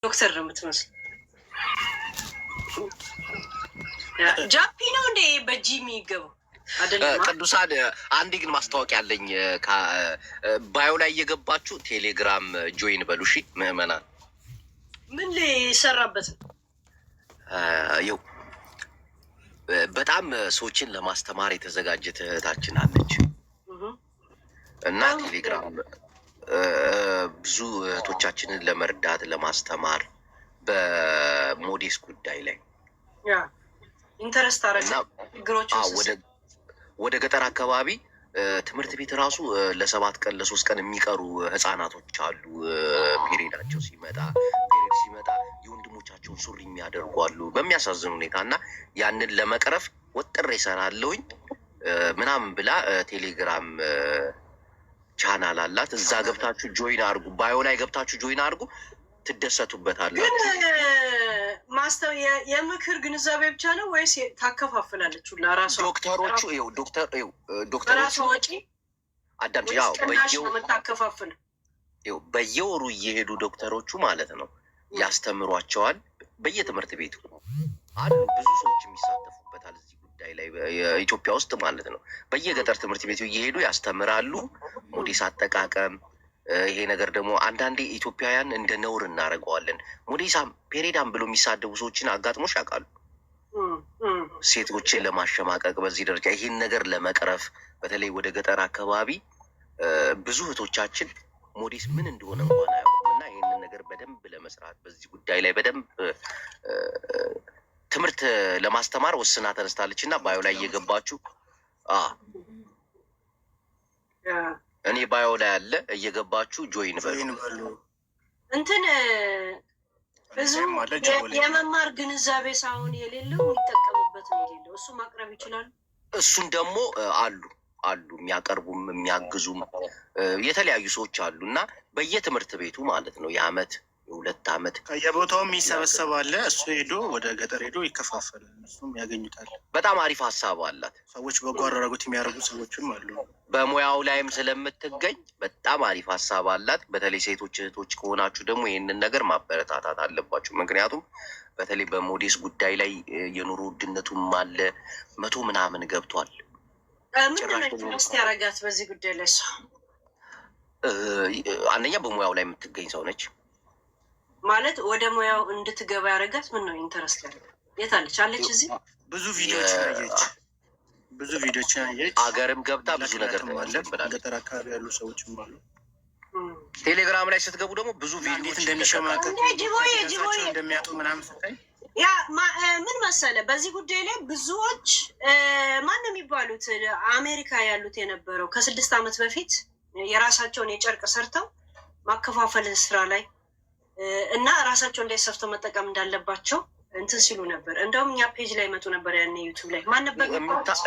ዶክተር ነው የምትመስል። ጃፒ ነው እንዴ በጂ የሚገባው? ቅዱሳን አንዴ ግን ማስታወቂያ አለኝ። ባዮ ላይ እየገባችሁ ቴሌግራም ጆይን በሉ እሺ ምዕመናን። ምን ሊሰራበት ነው? ይኸው በጣም ሰዎችን ለማስተማር የተዘጋጀ እህታችን አለች እና ቴሌግራም ብዙ እህቶቻችንን ለመርዳት ለማስተማር በሞዴስ ጉዳይ ላይ ኢንተረስት አረና ችግሮች ወደ ገጠር አካባቢ ትምህርት ቤት ራሱ ለ7 ቀን ለ3 ቀን የሚቀሩ ህፃናቶች አሉ። ፔሬዳቸው ሲመጣ የወንድሞቻቸውን ሱሪ የሚያደርጉ አሉ በሚያሳዝን ሁኔታ እና ያንን ለመቅረፍ ወጥሬ እሰራለሁኝ ምናምን ብላ ቴሌግራም ቻናል አላት። እዛ ገብታችሁ ጆይን አድርጉ። ባዮ ላይ ገብታችሁ ጆይን አድርጉ። ትደሰቱበታላችሁ። ግን ማስተው የምክር ግንዛቤ ብቻ ነው ወይስ ታከፋፍላለች? ለራሷ ዶክተሮቹ አዳምጪ። ያው በየወሩ እየሄዱ ዶክተሮቹ ማለት ነው ያስተምሯቸዋል። በየትምህርት ቤቱ አሉ ብዙ ሰዎች የሚሳተፉበታል እዚህ ጉዳይ ላይ ኢትዮጵያ ውስጥ ማለት ነው። በየገጠር ትምህርት ቤቱ እየሄዱ ያስተምራሉ። ሞዴስ አጠቃቀም ይሄ ነገር ደግሞ አንዳንዴ ኢትዮጵያውያን እንደ ነውር እናደርገዋለን። ሞዴሳም ፔሬዳም ብሎ የሚሳደቡ ሰዎችን አጋጥሞሽ ያውቃሉ? ሴቶችን ለማሸማቀቅ በዚህ ደረጃ ይህን ነገር ለመቅረፍ በተለይ ወደ ገጠር አካባቢ ብዙ እህቶቻችን ሞዴስ ምን እንደሆነ እንኳን አያውቁም እና ይህንን ነገር በደንብ ለመስራት በዚህ ጉዳይ ላይ በደንብ ትምህርት ለማስተማር ወስና ተነስታለች እና ባዮ ላይ እየገባችሁ እኔ ባዮ ላይ ያለ እየገባችሁ ጆይን በሉ። እንትን ብዙ የመማር ግንዛቤ ሳይሆን የሌለው የሚጠቀምበት ነው የሌለው እሱ ማቅረብ ይችላሉ። እሱን ደግሞ አሉ የሚያቀርቡም የሚያግዙም የተለያዩ ሰዎች አሉ እና በየትምህርት ቤቱ ማለት ነው የ1 የ2 ዓመት ከየቦታውም ይሰበሰባል። እሱ ሄዶ ወደ ገጠር ሄዶ ይከፋፈላል። እሱም ያገኙታል። በጣም አሪፍ ሀሳብ አላት። ሰዎች በጎ አድራጎት የሚያደርጉ ሰዎችም አሉ። በሙያው ላይም ስለምትገኝ በጣም አሪፍ ሀሳብ አላት። በተለይ ሴቶች እህቶች ከሆናችሁ ደግሞ ይህንን ነገር ማበረታታት አለባችሁ። ምክንያቱም በተለይ በሞዴስ ጉዳይ ላይ የኑሮ ውድነቱም አለ 100 ምናምን ገብቷል። ምንድነው ስ ያረጋት በዚህ ጉዳይ ላይ? እሷ አንደኛ በሙያው ላይ የምትገኝ ሰው ነች ማለት ወደ ሙያው እንድትገባ ያደረጋት ምን ነው ኢንተረስት ያደረጋት? የት አለች? እዚህ ብዙ ቪዲዮችን አየች። አገርም ገብታ ብዙ ነገር ገጠር አካባቢ ያሉ ሰዎችም አሉ። ቴሌግራም ላይ ስትገቡ ደግሞ ብዙ ቪዲዮች እንደሚሸማቀቅ እንደሚያጡ ምናምን ስታይ ምን መሰለ በዚህ ጉዳይ ላይ ብዙዎች ማን ነው የሚባሉት አሜሪካ ያሉት የነበረው ከ6 ዓመት በፊት የራሳቸውን የጨርቅ ሰርተው ማከፋፈል ስራ ላይ እና ራሳቸው እንዳይሰፍተው መጠቀም እንዳለባቸው እንትን ሲሉ ነበር። እንደውም እኛ ፔጅ ላይ መጡ ነበር ያኔ ዩቱብ ላይ ማን ነበር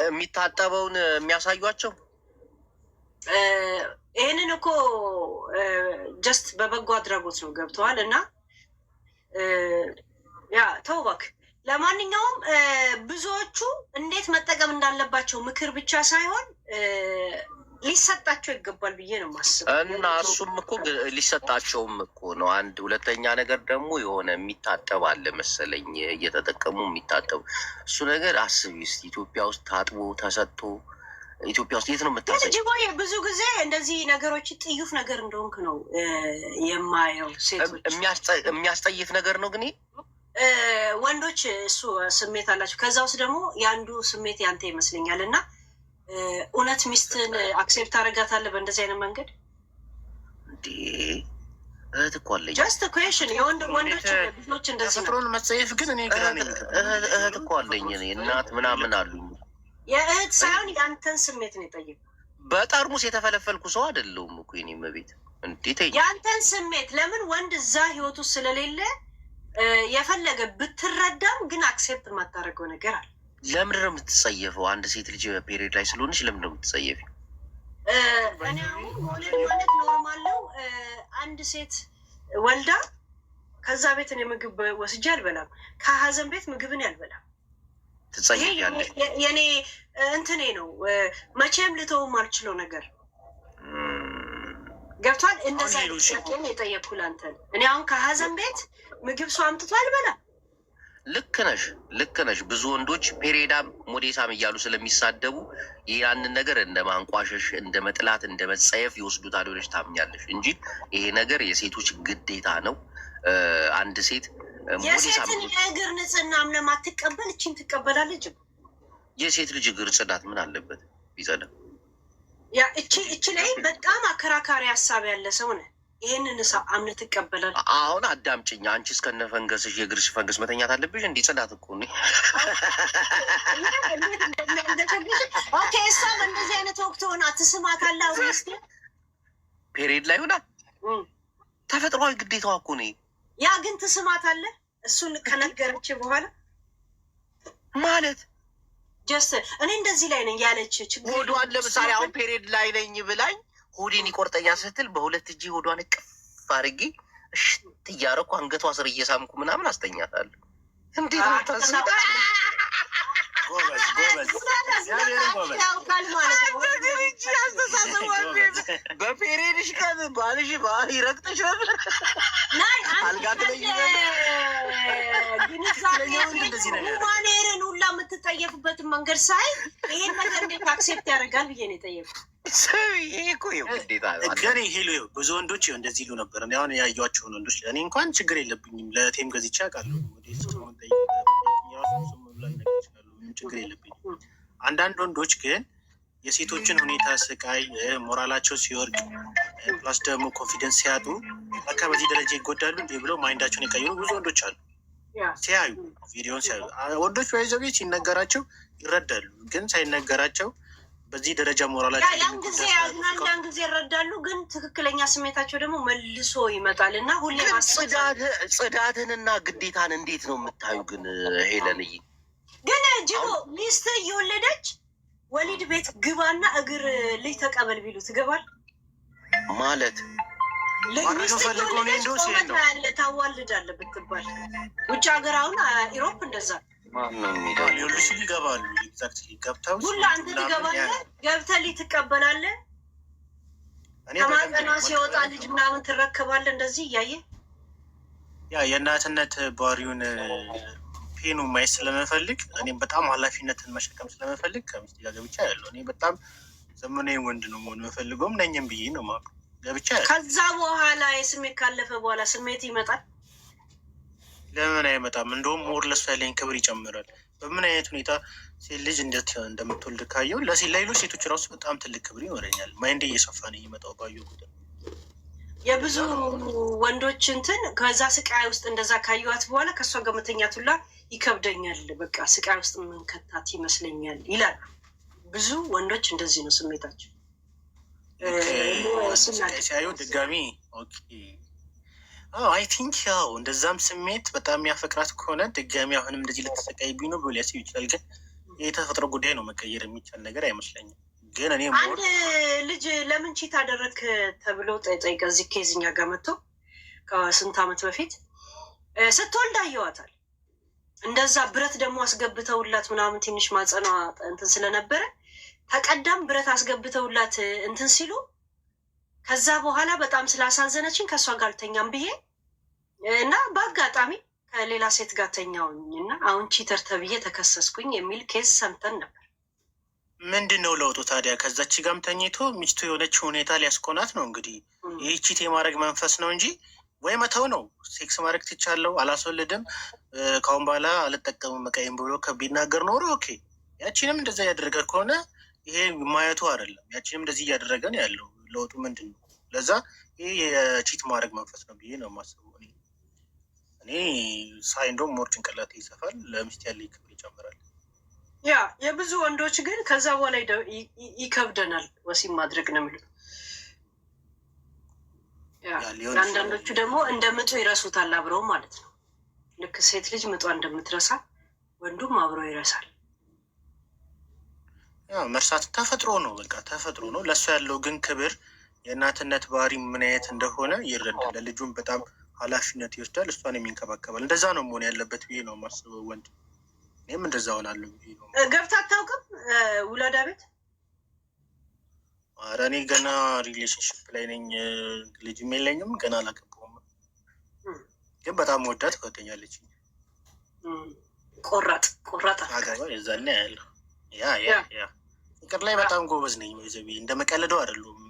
የሚታጠበውን የሚያሳዩቸው። ይህንን እኮ ጀስት በበጎ አድራጎት ነው ገብተዋል። እና ያ ተውባክ ለማንኛውም ብዙዎቹ እንዴት መጠቀም እንዳለባቸው ምክር ብቻ ሳይሆን ሊሰጣቸው ይገባል ብዬ ነው የማስበው። እና እሱም እኮ ሊሰጣቸውም እኮ ነው። አንድ ሁለተኛ ነገር ደግሞ የሆነ የሚታጠብ አለ መሰለኝ እየተጠቀሙ የሚታጠቡ እሱ ነገር አስቢ እስኪ ኢትዮጵያ ውስጥ ታጥቦ ተሰጥቶ ኢትዮጵያ ውስጥ የት ነው የምታሰጭ? ብዙ ጊዜ እንደዚህ ነገሮች ጥዩፍ ነገር እንደሆንክ ነው የማየው። ሴቶች የሚያስጠይፍ ነገር ነው ግን ወንዶች እሱ ስሜት አላቸው። ከዛ ውስጥ ደግሞ የአንዱ ስሜት ያንተ ይመስለኛል። እና እውነት ሚስትን አክሴፕት አደርጋታለህ በእንደዚህ አይነት መንገድ? እህት እኮ አለኝ። ጀስት ኩዌሽን ወንዶች ብዙዎች እንደዚህ ተፈጥሮን መጸየፍ ግን እኔ ግራ ነኝ። እህት እኮ አለኝ እኔ እናት ምናምን አሉኝ። የእህት ሳይሆን ያንተን ስሜት ነው የጠየቁ። በጠርሙስ የተፈለፈልኩ ሰው አይደለሁም እኮ የኔ መቤት። እንዴት ያንተን ስሜት ለምን ወንድ እዛ ህይወቱ ስለሌለ የፈለገ ብትረዳም ግን አክሴፕት የማታደርገው ነገር አለ። ለምንድን ነው የምትጸየፈው? አንድ ሴት ልጅ ፔሪድ ላይ ስለሆነች ለምንድን ነው የምትጸየፊው? እኔ አሁን መውለድ ማለት ኖርማል ነው። አንድ ሴት ወልዳ ከዛ ቤትን የምግብ ወስጄ አልበላም፣ ከሀዘን ቤት ምግብን ያልበላም። ትጸየፊያለሽ? የኔ እንትኔ ነው መቼም ልተውም አልችለው ነገር ገብቷል። እንደዛ ጥያቄን የጠየቅኩህ አንተ ነው። እኔ አሁን ከሀዘን ቤት ምግብ ሰው አምጥቶ አልበላም። ልክ ነሽ። ብዙ ወንዶች ፔሬዳም ሞዴሳም እያሉ ስለሚሳደቡ ያንን ነገር እንደ ማንቋሸሽ፣ እንደ መጥላት፣ እንደ መጸየፍ ይወስዱታል ብለሽ ታምኛለሽ እንጂ ይሄ ነገር የሴቶች ግዴታ ነው። አንድ ሴት የሴትን የእግር ንጽህናም ለማትቀበል እችን ትቀበላለች። የሴት ልጅ እግር ጽዳት ምን አለበት ቢጸዳ? ያ እቺ ላይ በጣም አከራካሪ ሀሳብ ያለ ሰው ነህ። ይህንን ሰው አምነህ ትቀበላለህ? አሁን አዳምጪኝ። አንቺ እስከነ ፈንገስሽ የእግርሽ ፈንገስ መተኛት አለብሽ? እንዲህ ጽዳት እኮ ነው። ኦኬ፣ እሷም እንደዚህ አይነት ወቅት ሆና ትስማታለህ? አሁን ፔሬድ ላይ ሆና ተፈጥሯዊ ግዴታዋ እኮ ነው። ያ ግን ትስማታለህ? እሱን ከነገረች በኋላ ማለት ጀስት እኔ እንደዚህ ላይ ነኝ ያለች ሆዷን ለምሳሌ አሁን ፔሬድ ላይ ነኝ ብላኝ ሆዴን ይቆርጠኛል ስትል በሁለት እጅ ሆዷን እቅፍ አድርጌ እሽት እያደረኩ አንገቷ ስር እየሳምኩ ምናምን አስተኛታለሁ። እንዴት ነው ታስዳ? በፔሬድሽ ቀን ባልሽ ይረግጥሽ ነበር። አልጋ ማኔርን ሁላ የምትጠየፍበትን መንገድ ሳይ ይሄን ነገር እንዴት አክሴፕት ያደርጋል ብዬ ነው የጠየፉት። ግን ሄሎ ብዙ ወንዶች እንደዚህ ይሉ ነበር። አሁን ያዩዋቸውን ወንዶች እኔ እንኳን ችግር የለብኝም፣ ለቴም ገዝቼ አውቃለሁ። ችግር የለብኝም። አንዳንድ ወንዶች ግን የሴቶችን ሁኔታ ስቃይ፣ ሞራላቸው ሲወርቅ፣ ፕላስ ደግሞ ኮንፊደንስ ሲያጡ በቃ በዚህ ደረጃ ይጎዳሉ እንዲ ብለው ማይንዳቸውን የቀየሩ ብዙ ወንዶች አሉ። ሲያዩ ቪዲዮን ሲያዩ ወንዶች በይዘቤ ሲነገራቸው ይረዳሉ፣ ግን ሳይነገራቸው በዚህ ደረጃ ሞራላቸው ያን ጊዜ ያዝናል፣ ያን ጊዜ ይረዳሉ፣ ግን ትክክለኛ ስሜታቸው ደግሞ መልሶ ይመጣል እና ሁሌ ጽዳትንና ግዴታን እንዴት ነው የምታዩ? ግን ሄለንዬ ግን ጅቦ ሚስት እየወለደች ወሊድ ቤት ግባና እግር ልጅ ተቀበል ቢሉ ትገባል ማለት ሚስት እየወለደች ያለ ታዋልዳለ ብትባል ውጭ ሀገር አሁን ኢሮፕ እንደዛ ሊወልዱ ሲሉ ይገባሉ። ገብተው ሁላ አንተ ትገባለህ፣ ገብተህ ልጅ ትቀበላለህ። ከማህፀኗ ሲወጣ ልጅ ምናምን ትረከባለህ። እንደዚህ እያየ ያ የእናትነት ባህሪውን ፔኑ ማየት ስለምፈልግ እኔም በጣም ኃላፊነትን መሸከም ስለምፈልግ ከሚስቴ ጋር ገብቻ ያለው እኔ በጣም ዘመናዊ ወንድ ነው መሆን የምፈልገውም ነኝም ብዬ ነው ማ ገብቻ ያለው። ከዛ በኋላ የስሜት ካለፈ በኋላ ስሜት ይመጣል። ለምን አይመጣም? እንደውም ሞር ለሱ ያለኝ ክብር ይጨምራል። በምን አይነት ሁኔታ ሴት ልጅ እንደምትወልድ ካየው ለሌሎች ሴቶች ራሱ በጣም ትልቅ ክብር ይኖረኛል። ማይንዴ እየሰፋ ነው የሚመጣው ባየው ቁጥር። የብዙ ወንዶች እንትን ከዛ ስቃይ ውስጥ እንደዛ ካየዋት በኋላ ከእሷ ጋር መተኛት ሁላ ይከብደኛል፣ በቃ ስቃይ ውስጥ መንከታት ይመስለኛል ይላሉ። ብዙ ወንዶች እንደዚህ ነው ስሜታቸው። ሲያዩ ድጋሚ አይ ቲንክ ያው እንደዛም ስሜት በጣም የሚያፈቅራት ከሆነ ድጋሚ አሁንም እንደዚህ ልትሰቃይብኝ ነው ብሎ ሊያስብ ይችላል። ግን የተፈጥሮ ጉዳይ ነው፣ መቀየር የሚቻል ነገር አይመስለኝም። ግን እኔ አንድ ልጅ ለምን ቺት አደረግ ተብሎ ጠይቀ እዚህ ኬዝኛ ጋር መጥቶ ከስንት ዓመት በፊት ስትወልድ አየዋታል። እንደዛ ብረት ደግሞ አስገብተውላት ምናምን ትንሽ ማጸኗ እንትን ስለነበረ ተቀዳም ብረት አስገብተውላት እንትን ሲሉ ከዛ በኋላ በጣም ስላሳዘነችን ከእሷ ጋር ተኛም ብዬ እና በአጋጣሚ ከሌላ ሴት ጋር ተኛውኝ እና አሁን ቺተር ተብዬ ተከሰስኩኝ የሚል ኬዝ ሰምተን ነበር። ምንድን ነው ለውጡ ታዲያ? ከዛች ጋም ተኝቶ ሚስቱ የሆነችው ሁኔታ ሊያስኮናት ነው እንግዲህ። ይህ ቺት የማድረግ መንፈስ ነው እንጂ ወይ መተው ነው። ሴክስ ማድረግ ትቻለው፣ አላስወልድም፣ ካሁን በኋላ አልጠቀምም መቀይም ብሎ ቢናገር ኖሮ ኦኬ። ያቺንም እንደዛ እያደረገ ከሆነ ይሄ ማየቱ አይደለም። ያቺንም እንደዚህ እያደረገ ነው ያለው። ለውጡ ምንድን ነው? ለዛ ይህ የቺት ማድረግ መንፈስ ነው ብዬ ነው የማስበው። እኔ ሳይ እንደውም ሞር ጭንቅላት ይሰፋል፣ ለሚስት ያለ ክብር ይጨምራል። ያ የብዙ ወንዶች ግን ከዛ በኋላ ይከብደናል ወሲብ ማድረግ ነው የሚሉት። አንዳንዶቹ ደግሞ እንደ ምጡ ይረሱታል አብረው ማለት ነው። ልክ ሴት ልጅ ምጧ እንደምትረሳ ወንዱም አብረው ይረሳል። መርሳት ተፈጥሮ ነው፣ በቃ ተፈጥሮ ነው። ለእሱ ያለው ግን ክብር የእናትነት ባህሪ ምን አይነት እንደሆነ ይረዳል። ለልጁም በጣም ኃላፊነት ይወስዳል፣ እሷን የሚንከባከባል። እንደዛ ነው መሆን ያለበት ብዬ ነው የማስበው ወንድ። እኔም እንደዛ ሆናለሁ ብዬ ነው። ገብታ አታውቅም ውላዳ ቤት? ኧረ እኔ ገና ሪሌሽንሽፕ ላይ ነኝ። ልጅም የለኝም ገና አላገባሁም። ግን በጣም ወዳት ጓደኛለች። ቆራጥ አገባ የዛኔ ያለው ያ ፍቅር ላይ በጣም ጎበዝ ነኝ። ዘቢ እንደመቀለደው አይደሉም።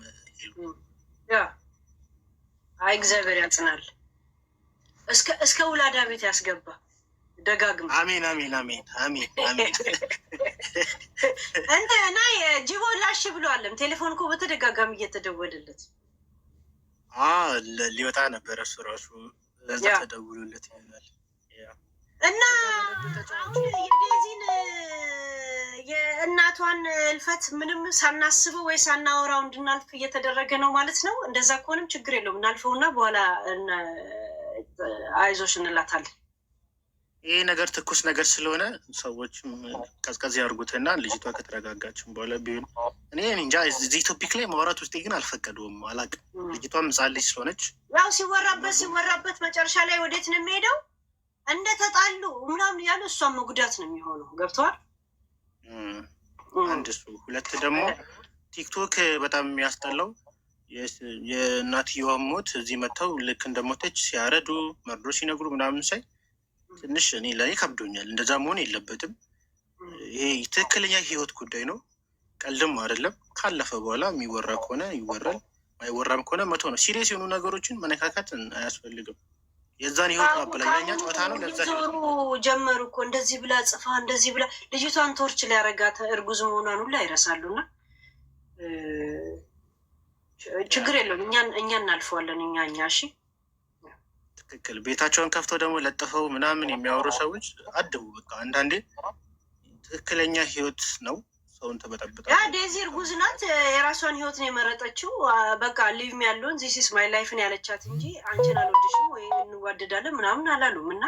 አይ እግዚአብሔር ያጽናል። እስከ ውላዳ ቤት ያስገባ ደጋግም። አሜን አሜን አሜን አሜን አሜን። እና ጅቦ ላሽ ብሏለም። ቴሌፎን እኮ በተደጋጋሚ እየተደወለለት ሊወጣ ነበረ እሱ ራሱ ለዛ ተደውሎለት ይሆናል። እና አሁን የዴዚን የእናቷን እልፈት ምንም ሳናስበው ወይ ሳናወራው እንድናልፍ እየተደረገ ነው ማለት ነው። እንደዛ ከሆነም ችግር የለውም እናልፈውና በኋላ አይዞሽ እንላታለን። ይሄ ነገር ትኩስ ነገር ስለሆነ ሰዎችም ቀዝቀዝ ያርጉትና ልጅቷ ከተረጋጋችን በኋላ ቢሆን እኔ እንጃ እዚህ ቶፒክ ላይ ማውራት ውስጤ ግን አልፈቀደውም። አላውቅም። ልጅቷም ሕፃን ልጅ ስለሆነች ያው ሲወራበት መጨረሻ ላይ ወዴት ነው የሚሄደው? እንደተጣሉ ምናምን ያሉ እሷን መጉዳት ነው የሚሆነው። ገብተዋል። አንድ እሱ፣ ሁለት ደግሞ ቲክቶክ በጣም የሚያስጠላው የእናትየዋ ሞት እዚህ መጥተው ልክ እንደሞተች ሲያረዱ መርዶ ሲነግሩ ምናምን ሳይ ትንሽ እኔ ለእኔ ከብዶኛል። እንደዛ መሆን የለበትም። ይሄ ትክክለኛ ህይወት ጉዳይ ነው፣ ቀልድም አይደለም። ካለፈ በኋላ የሚወራ ከሆነ ይወራል፣ ማይወራም ከሆነ መቶ ነው። ሲሪየስ የሆኑ ነገሮችን መነካካት አያስፈልግም። የዛን ህይወት ማበላኛኛ ጨዋታ ነው። ለዛ ዞሩ ጀመሩ እኮ እንደዚህ ብላ ጽፋ እንደዚህ ብላ ልጅቷን ቶርች ሊያረጋት እርጉዝ መሆኗን ሁላ ይረሳሉና ችግር የለውም። እኛ እናልፈዋለን። እኛ እሺ ትክክል። ቤታቸውን ከፍተው ደግሞ ለጥፈው ምናምን የሚያወሩ ሰዎች አድቡ። በቃ አንዳንዴ ትክክለኛ ህይወት ነው። ሰውን ተበጠብጣ ዴዚ እርጉዝ ናት። የራሷን ህይወት ነው የመረጠችው። በቃ ሊቭ ያለውን ዚስ ኢስ ማይ ላይፍን ያለቻት እንጂ አንቺን አልወድሽም ወይ እንዋደዳለን ምናምን አላሉም። እና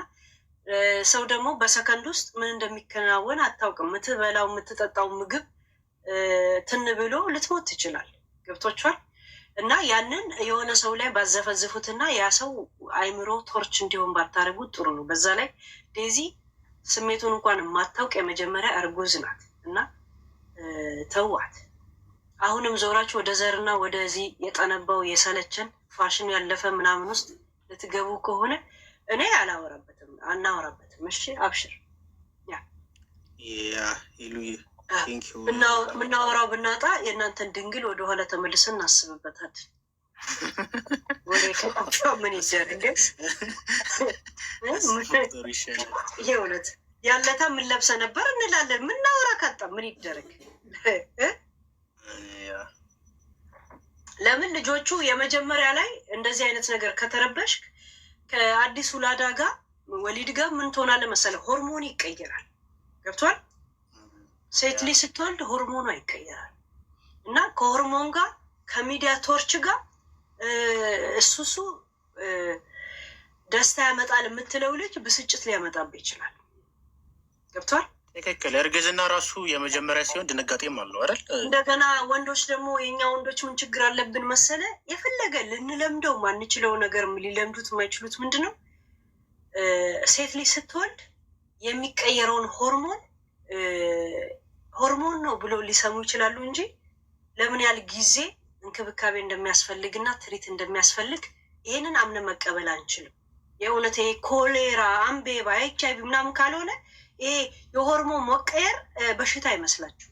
ሰው ደግሞ በሰከንድ ውስጥ ምን እንደሚከናወን አታውቅም። የምትበላው የምትጠጣው ምግብ ትን ብሎ ልትሞት ትችላል። ገብቶቿል። እና ያንን የሆነ ሰው ላይ ባዘፈዝፉትና ያ ሰው አይምሮ ቶርች እንዲሆን ባታደርጉት ጥሩ ነው። በዛ ላይ ዴዚ ስሜቱን እንኳን የማታውቅ የመጀመሪያ እርጉዝ ናት እና ተዋት። አሁንም ዞራችሁ ወደ ዘርና ወደዚህ የጠነባው የሰለችን ፋሽኑ ያለፈ ምናምን ውስጥ ልትገቡ ከሆነ እኔ አናወራበትም። እሺ አብሽር። ምናወራው ብናጣ የእናንተን ድንግል ወደኋላ ተመልሰን እናስብበታለን። ወደ ከፋ ምን ይደረግ ይሄ እውነት ያለታ ምን ለብሰ ነበር እንላለን። ምናወራ ካጣ ምን ይደረግ? ለምን ልጆቹ የመጀመሪያ ላይ እንደዚህ አይነት ነገር ከተረበሽ ከአዲስ ውላዳ ጋር ወሊድ ጋር ምን ትሆናለህ መሰለህ? ሆርሞን ይቀየራል። ገብቷል? ሴት ልጅ ስትወልድ ሆርሞኗ ይቀየራል እና ከሆርሞን ጋር ከሚዲያ ቶርች ጋር እሱሱ ደስታ ያመጣል የምትለው ልጅ ብስጭት ሊያመጣብህ ይችላል። ገብቷል? ትክክል። እርግዝና ራሱ የመጀመሪያ ሲሆን ድንጋጤም አለው አይደል? እንደገና ወንዶች ደግሞ የእኛ ወንዶች ምን ችግር አለብን መሰለ? የፈለገ ልንለምደው ማንችለው ነገር ሊለምዱት የማይችሉት ምንድን ነው? ሴት ልጅ ስትወልድ የሚቀየረውን ሆርሞን ነው ብሎ ሊሰሙ ይችላሉ እንጂ ለምን ያህል ጊዜ እንክብካቤ እንደሚያስፈልግና ትሪት እንደሚያስፈልግ ይህንን አምነ መቀበል አንችልም። የእውነት ይሄ ኮሌራ፣ አምቤባ፣ HIV ምናምን ካልሆነ ይሄ የሆርሞን መቀየር በሽታ አይመስላችሁ?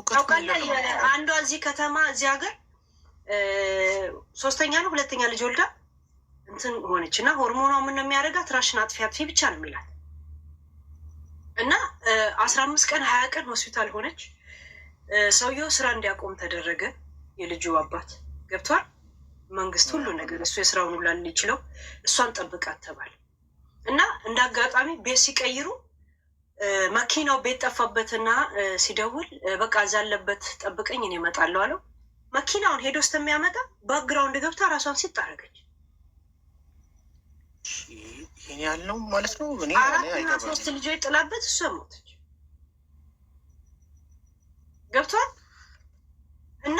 ታውቃለህ? አንዷ እዚህ ከተማ እዚህ ሀገር 3ኛ ነው 2ኛ ልጅ ወልዳ እንትን ሆነች እና ሆርሞኗ ምን ነው የሚያደርጋት? ራሽን አጥፊ ብቻ ነው የሚላት እና 15 ቀን 20 ቀን ሆስፒታል ሆነች። ሰውየው ስራ እንዲያቆም ተደረገ። የልጁ አባት ገብቷል። መንግስት ሁሉ ነገር እሱ የስራውን ሁላ ሊችለው እሷን ጠብቃት ተባለ እና እንደ አጋጣሚ ቤት ሲቀይሩ መኪናው ቤት ጠፋበትና ሲደውል በቃ እዛ አለበት ጠብቀኝ እኔ እመጣለሁ አለው። መኪናውን ሄዶ እስከሚያመጣ ባክግራውንድ ገብታ ራሷን ሲጣረገች። ይሄን ያልነው ማለት ነው። 4 ልጆች ጥላበት እሷ ሞተች። ገብቷል። እና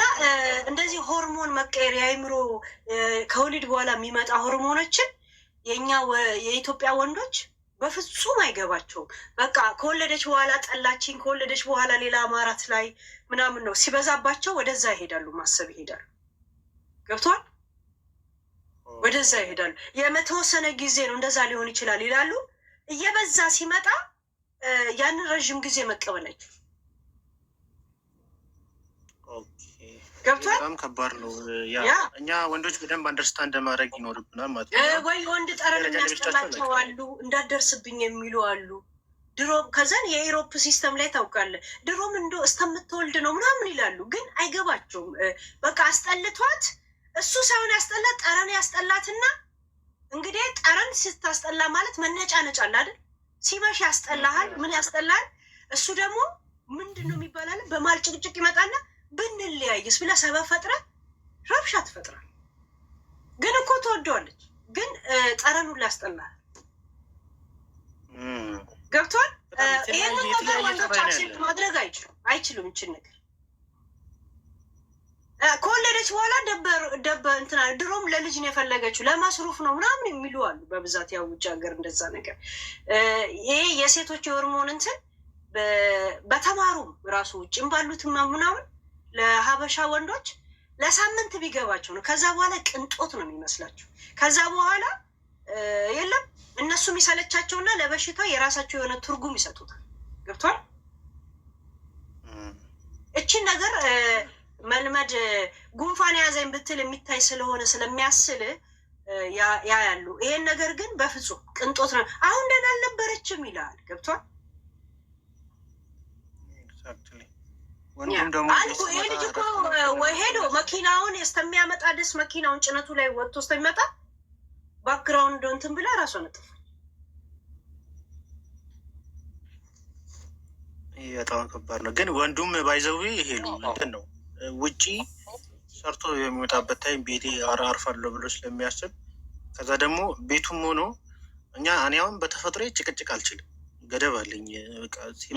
እንደዚህ ሆርሞን መቀየር የአይምሮ ከወሊድ በኋላ የሚመጣ ሆርሞኖችን የኢትዮጵያ ወንዶች በፍጹም አይገባቸውም። በቃ ከወለደች በኋላ ጠላችኝ፣ ከወለደች በኋላ ሌላ አማራት ላይ ምናምን ነው ሲበዛባቸው ወደዛ ይሄዳሉ፣ ማሰብ ይሄዳሉ። ገብቷል? ወደዛ ይሄዳሉ። የተወሰነ ጊዜ ነው እንደዛ ሊሆን ይችላል ይላሉ። እየበዛ ሲመጣ ያንን ረዥም ጊዜ መቀበል አይችሉም። ገብቷል? በጣም ከባድ ነው። እኛ ወንዶች በደንብ አንደርስታንድ ማድረግ ይኖርብናል ማለት ነው። ወይ ወንድ ጠረን የሚያስጠላቸው አሉ፣ እንዳደርስብኝ የሚሉ አሉ። ድሮ ከዛን የኢሮፕ ሲስተም ላይ ታውቃለህ፣ ድሮም እንደው እስከምትወልድ ነው ምናምን ይላሉ። ግን አይገባቸውም። በቃ አስጠልቷት እሱ ሳይሆን ያስጠላት ጠረን ያስጠላትና እንግዲህ ጠረን ስታስጠላ ማለት መነጫነጫ አለ አይደል? ሲመሽ ያስጠላሃል። ምን ያስጠላል? እሱ ደግሞ ምንድን ነው የሚባላል? በማል ጭቅጭቅ ይመጣና ብንለያይስ ብለህ ሰበብ ፈጥረህ ረብሻ ትፈጥራል። ግን እኮ ትወደዋለች፣ ግን ጠረኑን ላያስጠላል። ገብቷል? ይህንን ነገር ወንዶች አክሴፕት ማድረግ አይችሉም። ይችን ነገር ከወለደች በኋላ እንትና ድሮም ለልጅ ነው የፈለገችው ለማስሩፍ ነው ምናምን የሚሉ አሉ በብዛት። ያው ውጭ ሀገር እንደዛ ነገር ይሄ የሴቶች የሆርሞን እንትን በተማሩም ራሱ ውጭም ባሉትም ምናምን ለሀበሻ ወንዶች ለሳምንት ቢገባቸው ነው። ከዛ በኋላ ቅንጦት ነው የሚመስላቸው። ከዛ በኋላ የለም እነሱ የሚሰለቻቸውና ለበሽታ የራሳቸው የሆነ ትርጉም ይሰጡታል። ገብቷል? እቺን ነገር መልመድ ጉንፋን የያዘኝ ብትል የሚታይ ስለሆነ ስለሚያስል ያ ያሉ ይሄን ነገር ግን በፍጹም ቅንጦት ነው። አሁን ደህና አልነበረችም ይላል። ገብቷል? ይሄ ልጅ እኮ ሄዶ መኪናውን እስከሚያመጣ ድረስ መኪናውን ጭነቱ ላይ ወጥቶ እስከሚመጣ ባክግራውንድ እንትን ብላ ራሷ ነጥፍ። በጣም ከባድ ነው። ግን ወንዱም ባይዘዊ ሄሉ እንትን ነው ውጪ ሰርቶ የሚወጣበት ታይም ቤቴ አርፋለሁ ብሎ ስለሚያስብ ከዛ ደግሞ ቤቱም ሆኖ እኔ አሁን በተፈጥሮ ጭቅጭቅ አልችልም፣ ገደብ አለኝ።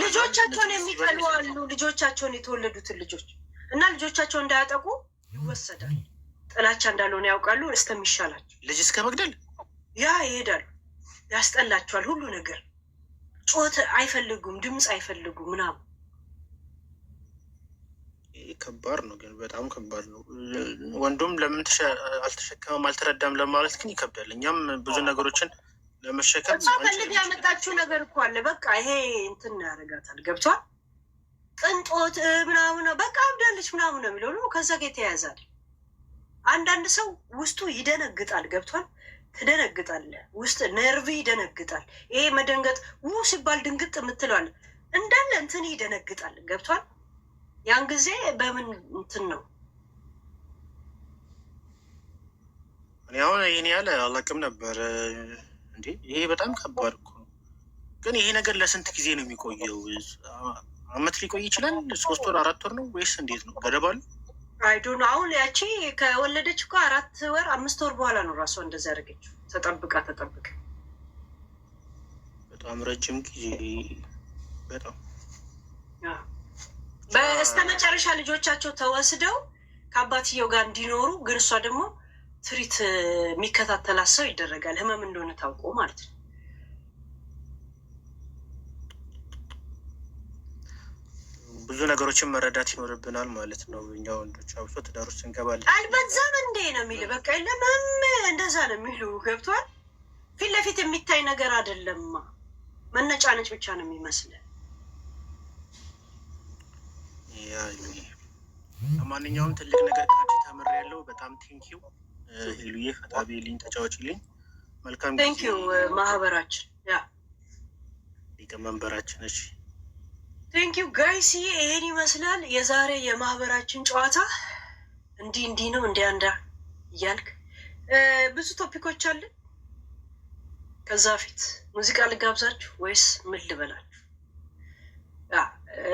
ልጆቻቸውን የሚጠሉ አሉ። ልጆቻቸውን የተወለዱትን ልጆች እና ልጆቻቸው እንዳያጠቁ ይወሰዳል። ጥላቻ እንዳልሆነ ያውቃሉ። እስከሚሻላቸው ልጅ እስከ መግደል ይሄዳሉ። ያስጠላቸዋል ሁሉ ነገር። ጮት አይፈልጉም፣ ድምፅ አይፈልጉም ምናምን። ከባድ ነው፣ ግን በጣም ከባድ ነው። ወንዱም ለምን አልተሸከመም አልተረዳም ለማለት ግን ይከብዳል። እኛም ብዙ ነገሮችን ለመሸከም ፈልግ ያመጣችው ነገር እኮ አለ። በቃ ይሄ እንትን ያደርጋታል። ገብቷል? ቅንጦት ምናምን በቃ አብዳለች ምናምን ነው የሚለው ነው። ከዛ ጋር የተያያዛል። አንዳንድ ሰው ውስጡ ይደነግጣል። ገብቷል? ትደነግጣለህ። ውስጥ ነርቭ ይደነግጣል። ይሄ መደንገጥ ሲባል ድንግጥ የምትለዋል እንዳለ እንትን ይደነግጣል። ገብቷል? ያን ጊዜ በምን እንትን ነው? እኔ አሁን ይህን ያህል አላውቅም ነበር እንዴ። ይሄ በጣም ከባድ እኮ ነው። ግን ይሄ ነገር ለስንት ጊዜ ነው የሚቆየው? አመት ሊቆይ ይችላል? 3 ወር 4 ወር ነው ወይስ እንዴት ነው? ገደብ አለ? አይዶን አሁን ያቺ ከወለደች እኮ 4 ወር 5 ወር በኋላ ነው ራሷ እንደዛ ያደረገችው። ተጠብቃ በጣም ረጅም ጊዜ በጣም በስተ መጨረሻ ልጆቻቸው ተወስደው ከአባትየው ጋር እንዲኖሩ፣ ግን እሷ ደግሞ ትሪት የሚከታተላት ሰው ይደረጋል። ህመም እንደሆነ ታውቆ ማለት ነው። ብዙ ነገሮችን መረዳት ይኖርብናል ማለት ነው። እኛ ወንዶች አብሶ ትዳር ውስጥ እንገባለን። አልበዛም እንዴ ነው የሚል በቃ የለምም እንደዛ ነው የሚሉ ገብቷል። ፊት ለፊት የሚታይ ነገር አይደለማ። መነጫነጭ ብቻ ነው የሚመስለን። ማንኛውም ትልቅ ነገር ካንቺ ተምሬያለሁ። በጣም ቴንኪው ሄሉዬ። ፈጣሪ ልኝ ተጫዋችልኝ። መልካም ቴንኪው ማህበራችን ሊቀመንበራችን። እሺ ቴንኪው ጋይስ። ይሄን ይመስላል የዛሬ የማህበራችን ጨዋታ። እንዲህ ነው እንዲያንዳ እያልክ ብዙ ቶፒኮች አለን። ከዛ ፊት ሙዚቃ ልጋብዛችሁ ወይስ ምን ልበላችሁ?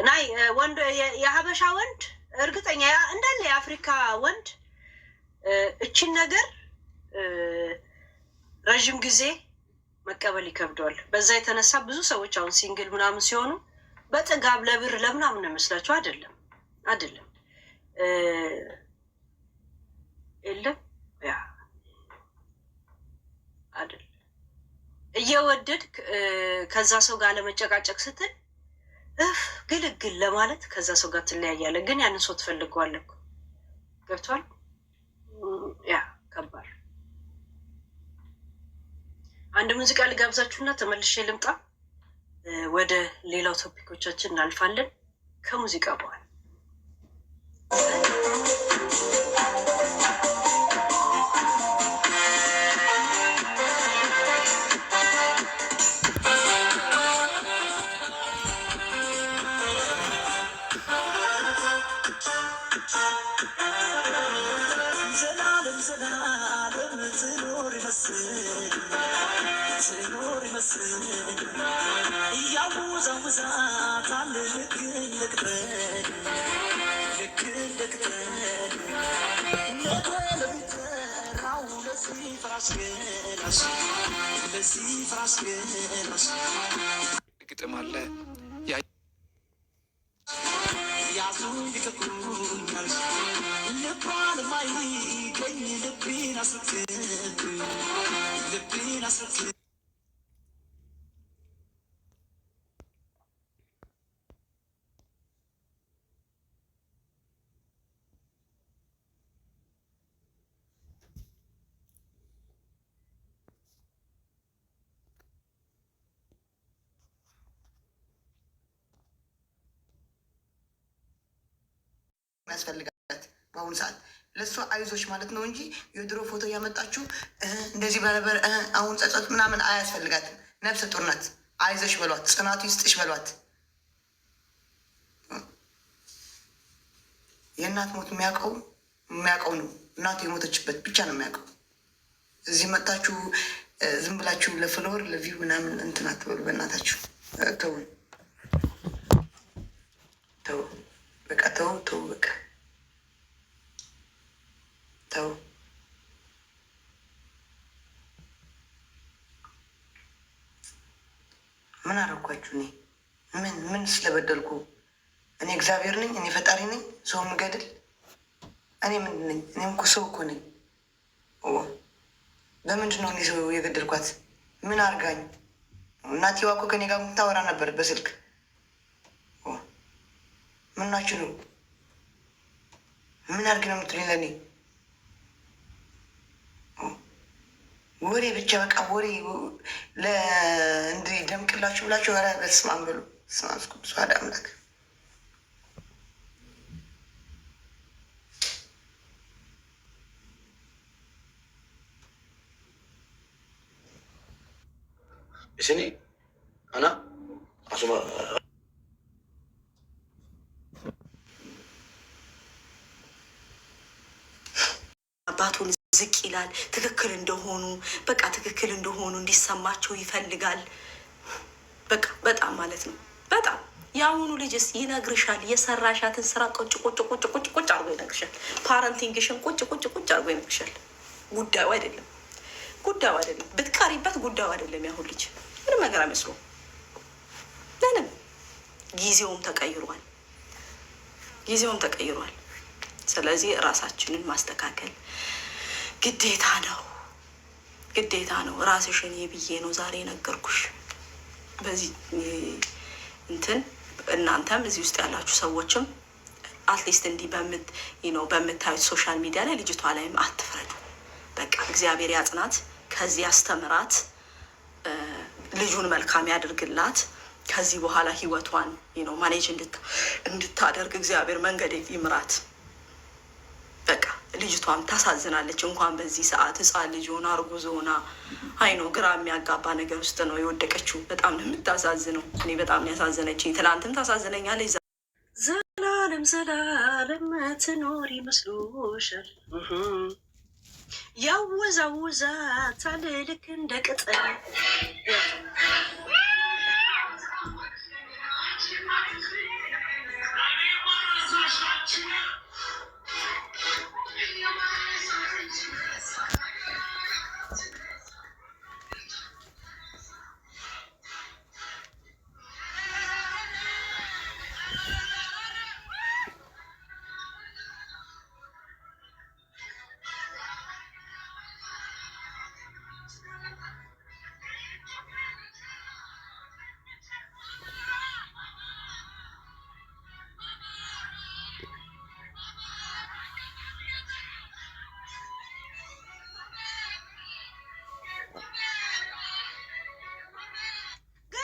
ናይ ወንድ የሀበሻ ወንድ እርግጠኛ እንዳለ የአፍሪካ ወንድ እችን ነገር ረዥም ጊዜ መቀበል ይከብደዋል። በዛ የተነሳ ብዙ ሰዎች አሁን ሲንግል ምናምን ሲሆኑ በጥጋብ ለብር ለምናምን ነው ይመስላችሁ። አይደለም የለም አይደለም። እየወደድክ ከዛ ሰው ጋር ለመጨቃጨቅ ስትል ግልግል ለማለት ከዛ ሰው ጋር ትለያያለህ። ግን ያንን ሰው ትፈልገዋለህ። ገብቷል? ያ ከባድ። አንድ ሙዚቃ ልጋብዛችሁና ተመልሼ ልምጣ። ወደ ሌላው ቶፒኮቻችን እናልፋለን ከሙዚቃ በኋላ። ግጥም አለ ያስፈልጋት በአሁኑ ሰዓት ለእሷ አይዞች ማለት ነው እንጂ የድሮ ፎቶ እያመጣችሁ እንደዚህ በነበር አሁን ጸጸት ምናምን አያስፈልጋትም። ነፍሰ ጡር ናት። አይዞች በሏት፣ ጽናቱ ይስጥሽ በሏት። የእናት ሞት የሚያውቀው ነው። እናቱ የሞተችበት ብቻ ነው የሚያውቀው። እዚህ መጣችሁ ዝም ብላችሁ ለፍሎር ለቪው ምናምን እንትን አትበሉ። በእናታችሁ ተው ተው፣ በቃ ተው ተው፣ በቃ ተው። ምን አደረኳችሁ? እኔ ምን ስለበደልኩ? እኔ እግዚአብሔር ነኝ? እኔ ፈጣሪ ነኝ? ሰው የምገድል እኔ ምንድን ነኝ? እኔም እኮ ሰው እኮ ነኝ። በምንድን ነው እኔ ሰው የገደልኳት? ምን አርጋኝ? እናትየዋ እኮ ከኔ ጋር ታወራ ነበር በስልክ። ምናችሁ ነው? ምን አርግ ነው የምትሉኝ ለእኔ? ወሬ ብቻ በቃ ወሬ እንዲህ ደምቅላችሁ ብላችሁ ኧረ በስመ አብ በሉ። በስመ አብ ቅዱስ አሐዱ አምላክ። እስኒ አና አሱማ አባቱን ዝቅ ይላል። ትክክል እንደሆኑ በቃ ትክክል እንደሆኑ እንዲሰማቸው ይፈልጋል። በቃ በጣም ማለት ነው። በጣም የአሁኑ ልጅስ ይነግርሻል። የሰራሻትን ስራ ቁጭ ቁጭ ቁጭ ቁጭ ቁጭ አድርጎ ይነግርሻል። ፓረንቲንግሽን ቁጭ ቁጭ ቁጭ አድርጎ ይነግርሻል። ጉዳዩ አይደለም ብትቀሪበት ጉዳዩ አይደለም። ያሁን ልጅ ምንም ነገር አይመስሉም። ምንም ጊዜውም ተቀይሯል። ስለዚህ ራሳችንን ማስተካከል ግዴታ ነው። ራስሽን ብዬ ነው ዛሬ ነገርኩሽ። በዚህ እንትን እናንተም እዚህ ውስጥ ያላችሁ ሰዎችም አትሊስት እንዲህ በምታዩት ሶሻል ሚዲያ ላይ ልጅቷ ላይም አትፍረዱ። በቃ እግዚአብሔር ያጽናት፣ ከዚህ ያስተምራት፣ ልጁን መልካም ያድርግላት። ከዚህ በኋላ ህይወቷን ማኔጅ እንድታደርግ እግዚአብሔር መንገድ ይምራት። በቃ ልጅቷም ታሳዝናለች። እንኳን በዚህ ሰዓት ህፃን ልጅ ሆና እርጉዝ ሆና ግራ የሚያጋባ ነገር ውስጥ ነው የወደቀችው። በጣም ነው የምታሳዝነው። እኔ በጣም ነው ያሳዘነችኝ። ትናንትም ታሳዝነኛለች። ዘላለም ትኖር ይመስሎሻል? ያወዛውዛታል ልክ እንደ ቅጠል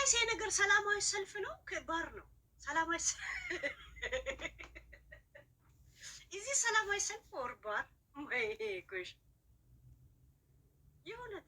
ጋይስ ይሄ ነገር ሰላማዊ ሰልፍ ነው ከባድ ነው ሰላማዊ እዚህ ሰላማዊ ሰልፍ ኦር ባር ወይ ጎሽ የሆነት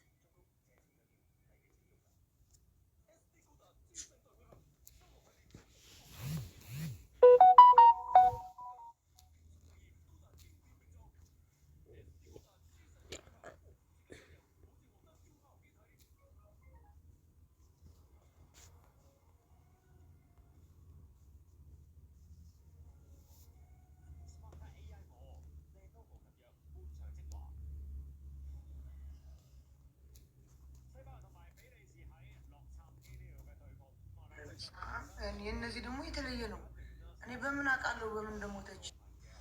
የእነዚህ ደግሞ የተለየ ነው። እኔ በምን አውቃለሁ በምን እንደሞተች?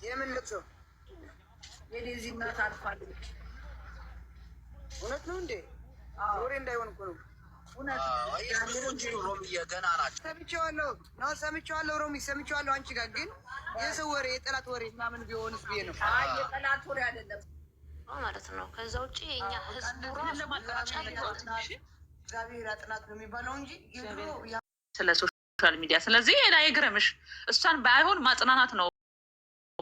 የምን ልቅሶ? የዴዚ እናት አልፋለች። እውነት ነው እንዴ? ወሬ እንዳይሆን እኮ ነው። እውነት ገና ናቸው። ሰምቼዋለሁ ነው ሰምቼዋለሁ። ሮሚ ሰምቼዋለሁ። አንቺ ጋር ግን የሰው ወሬ የጠላት ወሬ ምናምን ቢሆንስ ብዬ ነው። አይ የጠላት ወሬ አይደለም ማለት ነው። ከዛ ውጭ እኛ ህዝቡ ራሱ እግዚአብሔር አጥናት ነው የሚባለው እንጂ ስለ ሶሻል ሚዲያ። ስለዚህ አይግረምሽ፣ እሷን ባይሆን ማጽናናት ነው